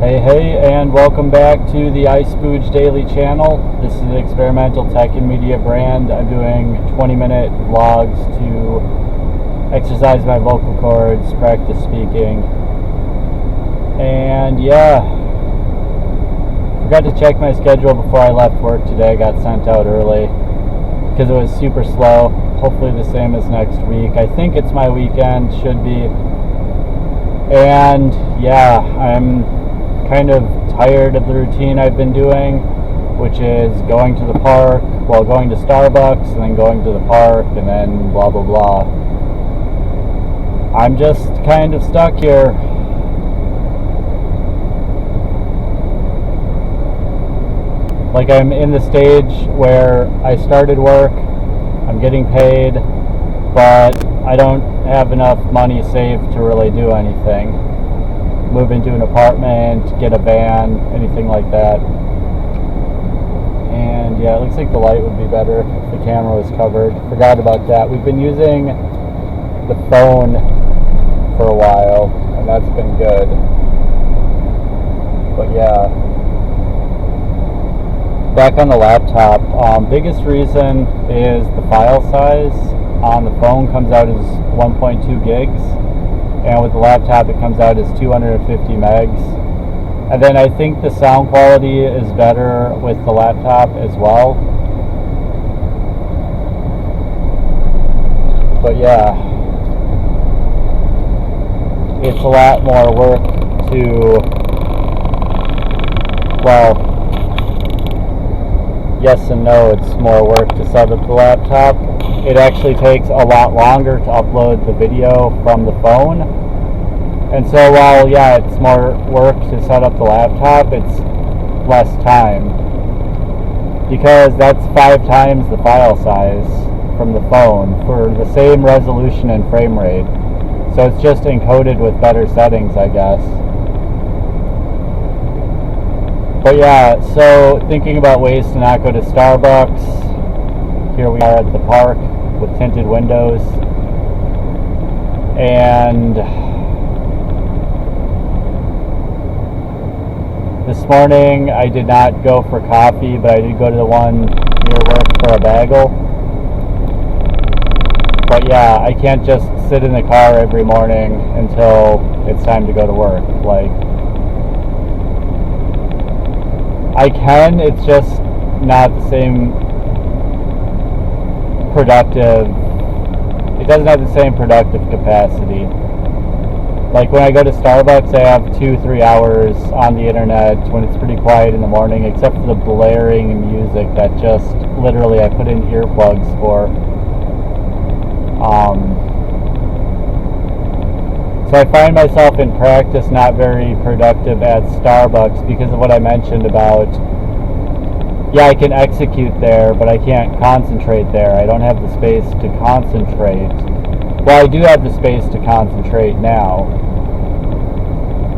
Hey, and welcome back to the iSpooge Daily channel. This is an experimental tech and media brand. I'm doing 20-minute vlogs to exercise my vocal cords, practice speaking, and yeah, forgot to check my schedule before I left work today. I got sent out early because it was super slow. Hopefully the same as next week. I think it's my weekend, should be. And yeah, I'm kind of tired of the routine I've been doing, which is going to the park, going to Starbucks, and then going to the park, and then blah blah blah. I'm just kind of stuck here. Like, I'm in the stage where I started work, I'm getting paid, but I don't have enough money saved to really do anything. Move into an apartment, get a van, anything like that. And yeah, it looks like the light would be better if the camera was covered. Forgot about that. We've been using the phone for a while, and that's been good. But yeah, back on the laptop, biggest reason is the file size on the phone comes out as 1.2 gigs. And with the laptop it comes out as 250 megs. And then I think the sound quality is better with the laptop as well. But yeah, it's a lot more work to, yes and no, it's more work to set up the laptop. It actually takes a lot longer to upload the video from the phone. And so while, yeah, it's more work to set up the laptop, it's less time. Because that's 5 times the file size from the phone for the same resolution and frame rate. So it's just encoded with better settings, I guess. But yeah, so thinking about ways to not go to Starbucks. Here we are at the park with tinted windows, and this morning I did not go for coffee, but I did go to the one near work for a bagel. But yeah, I can't just sit in the car every morning until it's time to go to work. Like, I can, it's just not the same productive, it doesn't have the same productive capacity. Like when I go to Starbucks, I have 2-3 hours on the internet when it's pretty quiet in the morning, except for the blaring music that just literally I put in earplugs for. So I find myself in practice not very productive at Starbucks because of what I mentioned about, yeah, I can execute there, but I can't concentrate there. I don't have the space to concentrate. Well, I do have the space to concentrate now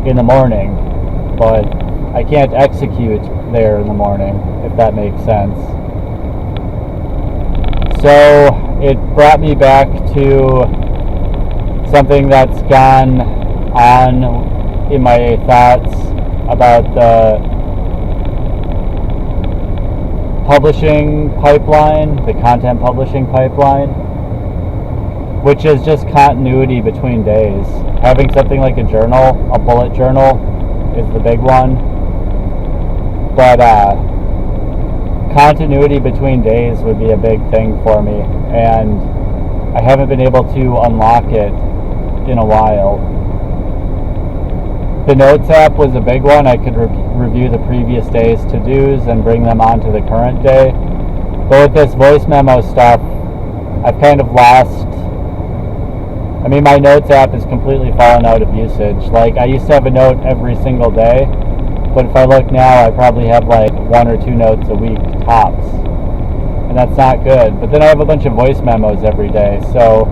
in the morning, but I can't execute there in the morning, if that makes sense. So it brought me back to something that's gone on in my thoughts about the publishing pipeline, the content publishing pipeline, which is just continuity between days. Having something like a journal, a bullet journal, is the big one. But continuity between days would be a big thing for me, and I haven't been able to unlock it in a while. The Notes app was a big one. I could review the previous day's to-dos and bring them onto the current day. But with this voice memo stuff, I've kind of lost. I mean, my Notes app is completely fallen out of usage. Like, I used to have a note every single day, but if I look now, I probably have like 1 or 2 notes a week tops. And that's not good. But then I have a bunch of voice memos every day. So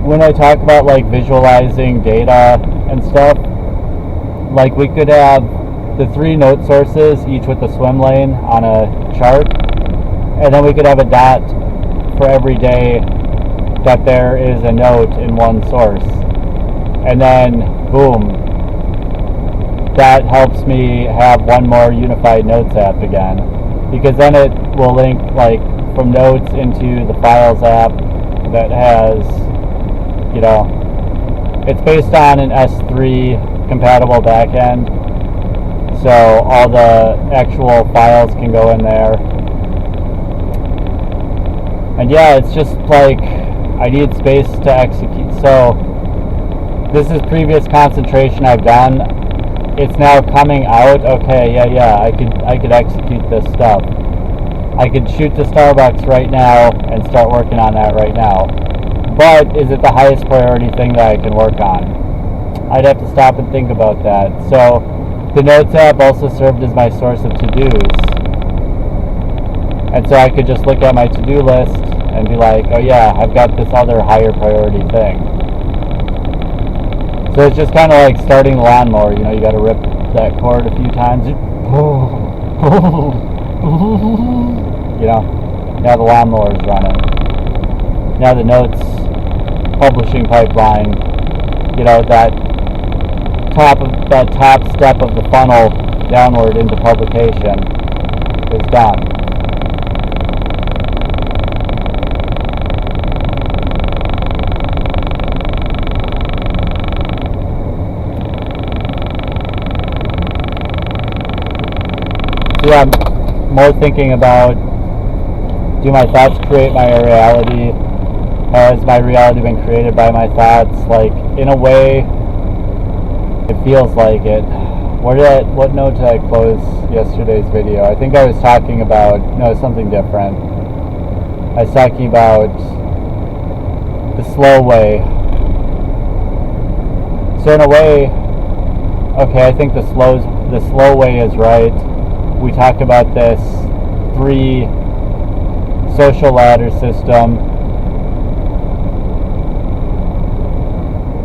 when I talk about like visualizing data and stuff, like we could have the 3 note sources, each with a swim lane on a chart, and then we could have a dot for every day that there is a note in one source. And then, boom, that helps me have one more unified Notes app again, because then it will link like from Notes into the Files app that has, you know, it's based on an S3 compatible backend, so all the actual files can go in there. And yeah, it's just like I need space to execute. So this is previous concentration I've done. It's now coming out. Okay, yeah, I could execute this stuff. I could shoot to Starbucks right now and start working on that right now. But is it the highest priority thing that I can work on? I'd have to stop and think about that. So the Notes app also served as my source of to-dos. And so I could just look at my to-do list and be like, oh yeah, I've got this other higher priority thing. So it's just kind of like starting the lawnmower, you know, you got to rip that cord a few times. You know, now the lawnmower is running. Now the Notes publishing pipeline, you know, that top step of the funnel downward into publication is done. So yeah, I'm more thinking about, do my thoughts create my reality? Has my reality been created by my thoughts? Like, in a way, it feels like it. What note did I close yesterday's video? I think I was talking about, no, something different. I was talking about the slow way. So in a way, okay, I think the slow way is right. We talked about this 3 social ladder system,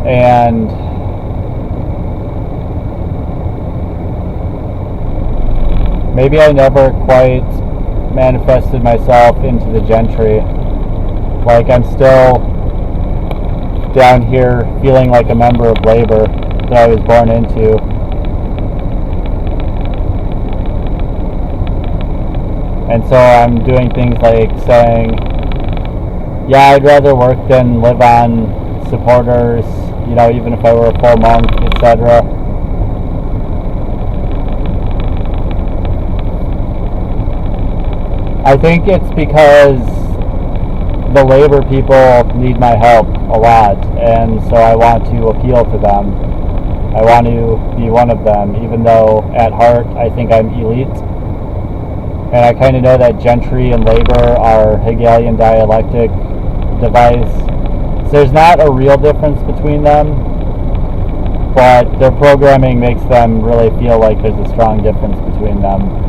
and maybe I never quite manifested myself into the gentry. Like, I'm still down here feeling like a member of labor that I was born into. And so I'm doing things like saying, yeah, I'd rather work than live on supporters, you know, even if I were a full monk, etc. I think it's because the labor people need my help a lot, and so I want to appeal to them. I want to be one of them, even though at heart I think I'm elite. And I kind of know that gentry and labor are Hegelian dialectic device. So there's not a real difference between them, but their programming makes them really feel like there's a strong difference between them.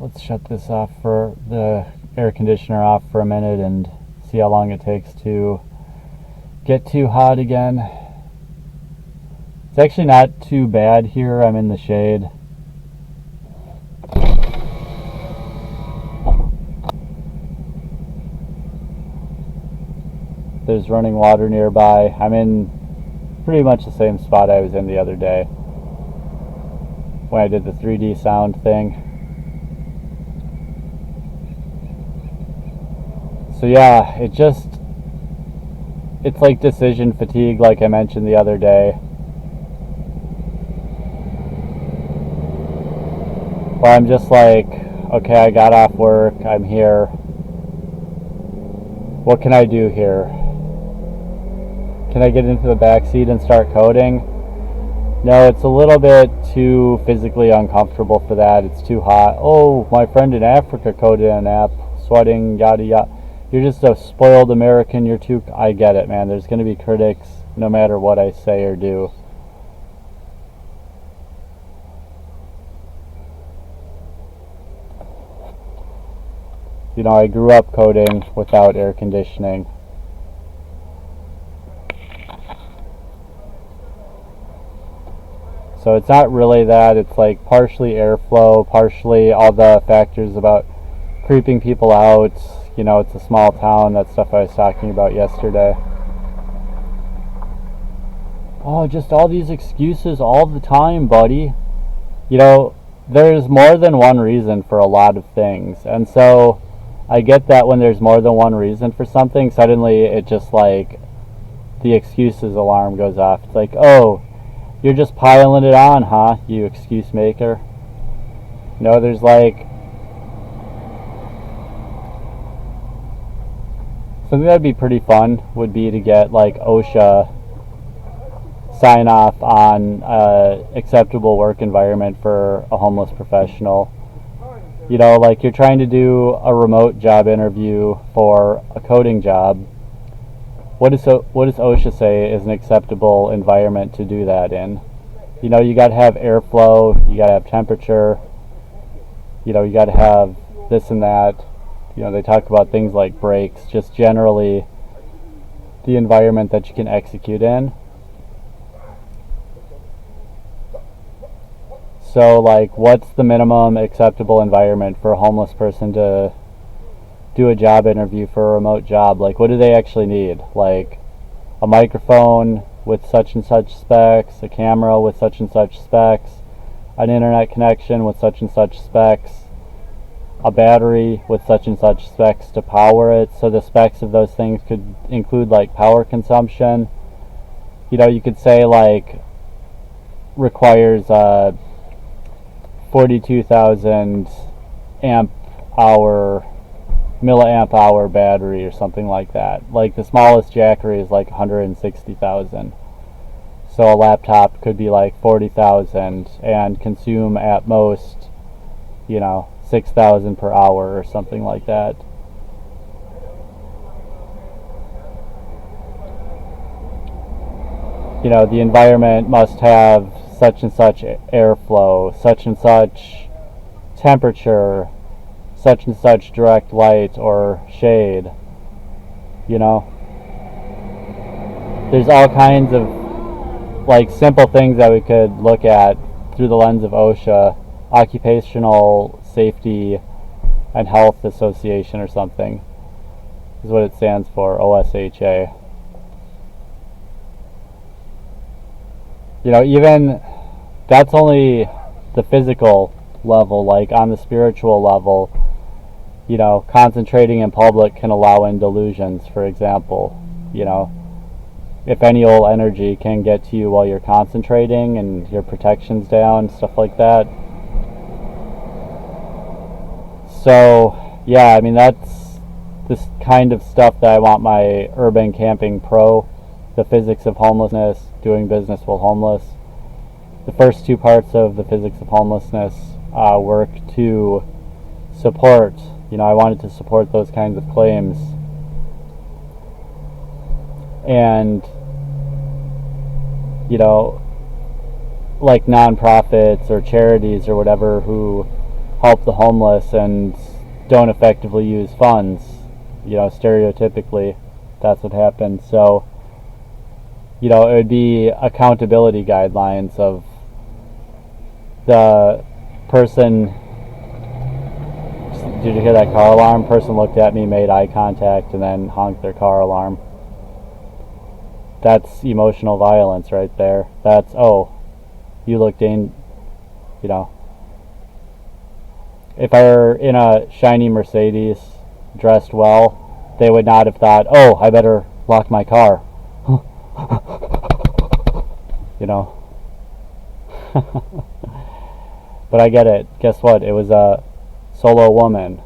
Let's shut this off, for the air conditioner off for a minute, and see how long it takes to get too hot again. It's actually not too bad here. I'm in the shade. There's running water nearby. I'm in pretty much the same spot I was in the other day when I did the 3D sound thing. So yeah, it's like decision fatigue, like I mentioned the other day. Where I'm just like, okay, I got off work, I'm here. What can I do here? Can I get into the back seat and start coding? No, it's a little bit too physically uncomfortable for that. It's too hot. Oh, my friend in Africa coded an app, sweating, yada yada. You're just a spoiled American. You're too... I get it, man. There's going to be critics no matter what I say or do. You know, I grew up coding without air conditioning. So it's not really that. It's like partially airflow, partially all the factors about creeping people out. You know, it's a small town. That stuff I was talking about yesterday. Oh, just all these excuses all the time, buddy. You know, there's more than one reason for a lot of things. And so I get that when there's more than one reason for something, suddenly it just like the excuses alarm goes off. It's like, oh, you're just piling it on, huh, you excuse maker? No, there's like something that'd be pretty fun would be to get like OSHA sign off on acceptable work environment for a homeless professional. You know, like you're trying to do a remote job interview for a coding job. What does OSHA say is an acceptable environment to do that in? You know, you got to have airflow, you got to have temperature, you know, you got to have this and that. You know, they talk about things like breaks, just generally the environment that you can execute in. So, like, what's the minimum acceptable environment for a homeless person to do a job interview for a remote job? Like, what do they actually need? Like, a microphone with such and such specs, a camera with such and such specs, an internet connection with such and such specs, a battery with such and such specs to power it. So the specs of those things could include, like, power consumption. You know, you could say, like, requires 42,000 milliamp hour battery or something like that. Like the smallest Jackery is like 160,000. So a laptop could be like 40,000 and consume at most, you know, 6,000 per hour or something like that. You know, the environment must have such and such airflow, such and such temperature, such and such direct light or shade. You know, there's all kinds of like simple things that we could look at through the lens of OSHA, Occupational Safety and Health Association or something is what it stands for, OSHA. You know, even that's only the physical level. Like on the spiritual level, you know, concentrating in public can allow in delusions, for example. You know, if any old energy can get to you while you're concentrating and your protection's down, stuff like that. So, yeah, I mean, that's this kind of stuff that I want my Urban Camping Pro, the physics of homelessness, doing business while homeless. The first two parts of the physics of homelessness work to support. You know, I wanted to support those kinds of claims. And, you know, like nonprofits or charities or whatever who help the homeless and don't effectively use funds. You know, stereotypically, that's what happens. So, you know, it would be accountability guidelines of the person. Did you hear that car alarm? Person looked at me, made eye contact, and then honked their car alarm. That's emotional violence right there. That's, oh, you looked in, you know. If I were in a shiny Mercedes, dressed well, they would not have thought, oh, I better lock my car. You know. But I get it. Guess what? It was a solo woman.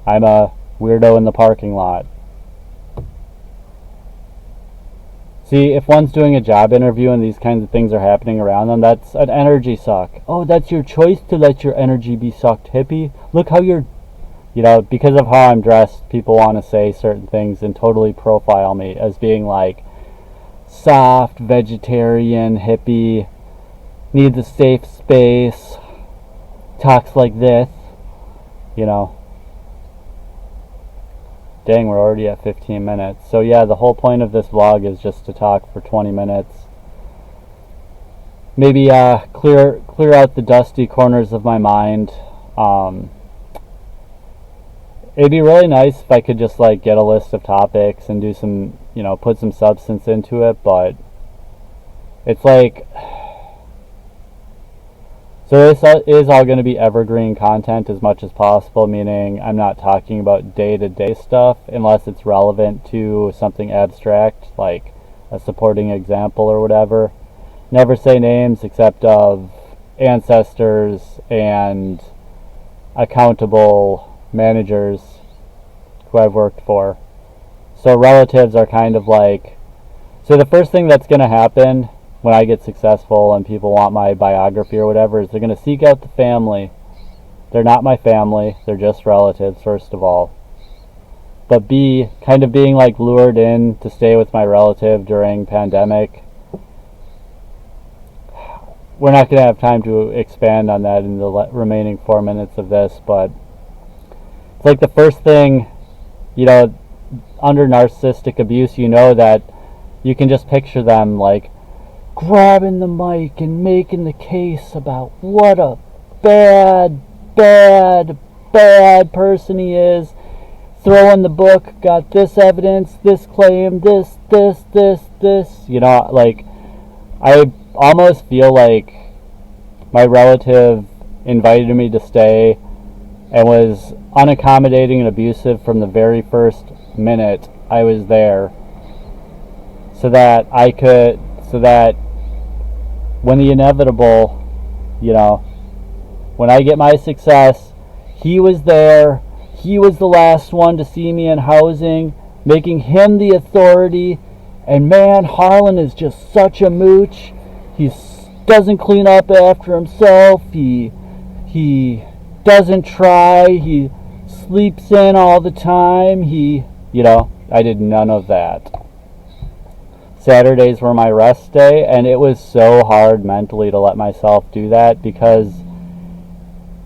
I'm a weirdo in the parking lot. See, if one's doing a job interview and these kinds of things are happening around them, that's an energy suck. Oh, that's your choice to let your energy be sucked, hippie. Look how you're, you know, because of how I'm dressed, people want to say certain things and totally profile me as being like soft, vegetarian, hippie, needs a safe space, talks like this, you know. Dang, we're already at 15 minutes. So yeah, the whole point of this vlog is just to talk for 20 minutes. maybe clear out the dusty corners of my mind. It'd be really nice if I could just like get a list of topics and do some, put some substance into it, but it's like, so this is all going to be evergreen content as much as possible, meaning I'm not talking about day-to-day stuff unless it's relevant to something abstract, like a supporting example or whatever. Never say names except of ancestors and accountable managers who I've worked for. So relatives are kind of like, so the first thing that's going to happen when I get successful and people want my biography or whatever is they're going to seek out the family. They're not my family, they're just relatives, first of all. But B, kind of being like lured in to stay with my relative during pandemic. We're not going to have time to expand on that in the remaining 4 minutes of this, but it's like the first thing, under narcissistic abuse, that you can just picture them like grabbing the mic and making the case about what a bad person he is, throwing the book, got this evidence, this claim, this, like, I almost feel like my relative invited me to stay and was unaccommodating and abusive from the very first minute I was there, so that when the inevitable, when I get my success, he was there, he was the last one to see me in housing, making him the authority, and man, Harlan is just such a mooch. He doesn't clean up after himself, he doesn't try, he sleeps in all the time, I did none of that. Saturdays were my rest day, and it was so hard mentally to let myself do that, because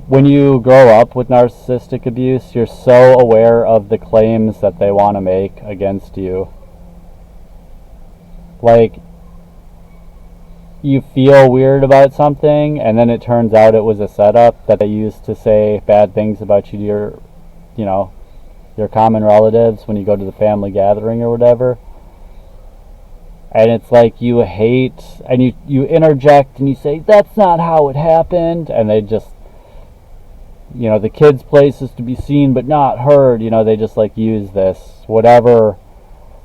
when you grow up with narcissistic abuse, you're so aware of the claims that they want to make against you. Like, you feel weird about something, and then it turns out it was a setup that they used to say bad things about you to your common relatives when you go to the family gathering or whatever. And it's like you hate, and you interject and you say, that's not how it happened, and they just, the kid's place is to be seen but not heard, they just like use this, whatever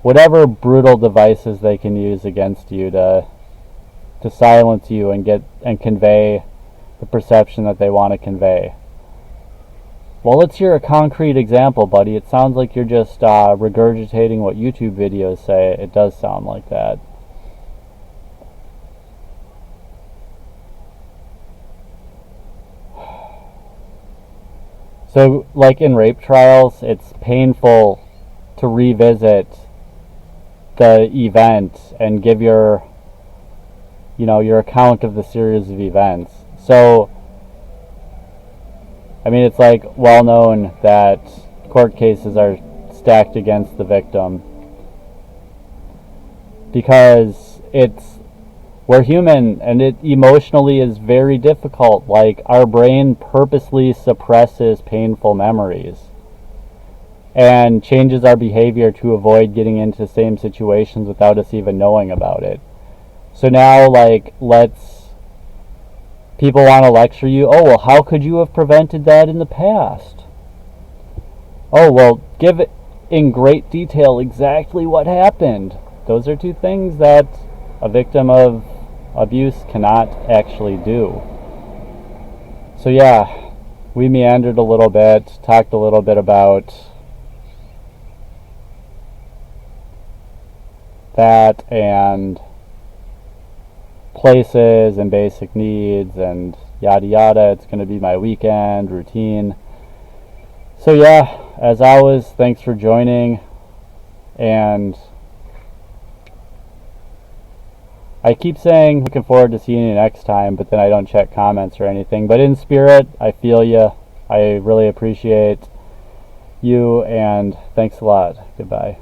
brutal devices they can use against you to silence you and convey the perception that they want to convey. Well, let's hear a concrete example, buddy. It sounds like you're just regurgitating what YouTube videos say. It does sound like that. So, like in rape trials, it's painful to revisit the event and give your account of the series of events. So, it's like well known that court cases are stacked against the victim because we're human, and it emotionally is very difficult. Like, our brain purposely suppresses painful memories and changes our behavior to avoid getting into the same situations without us even knowing about it. So now, like, people want to lecture you, oh, well, how could you have prevented that in the past? Oh, well, give it in great detail exactly what happened. Those are two things that a victim of abuse cannot actually do. So yeah, we meandered a little bit, talked a little bit about that and places and basic needs and yada yada. It's going to be my weekend routine. So yeah, as always, thanks for joining, and I keep saying looking forward to seeing you next time, but then I don't check comments or anything. But in spirit, I feel you. I really appreciate you, and thanks a lot. Goodbye.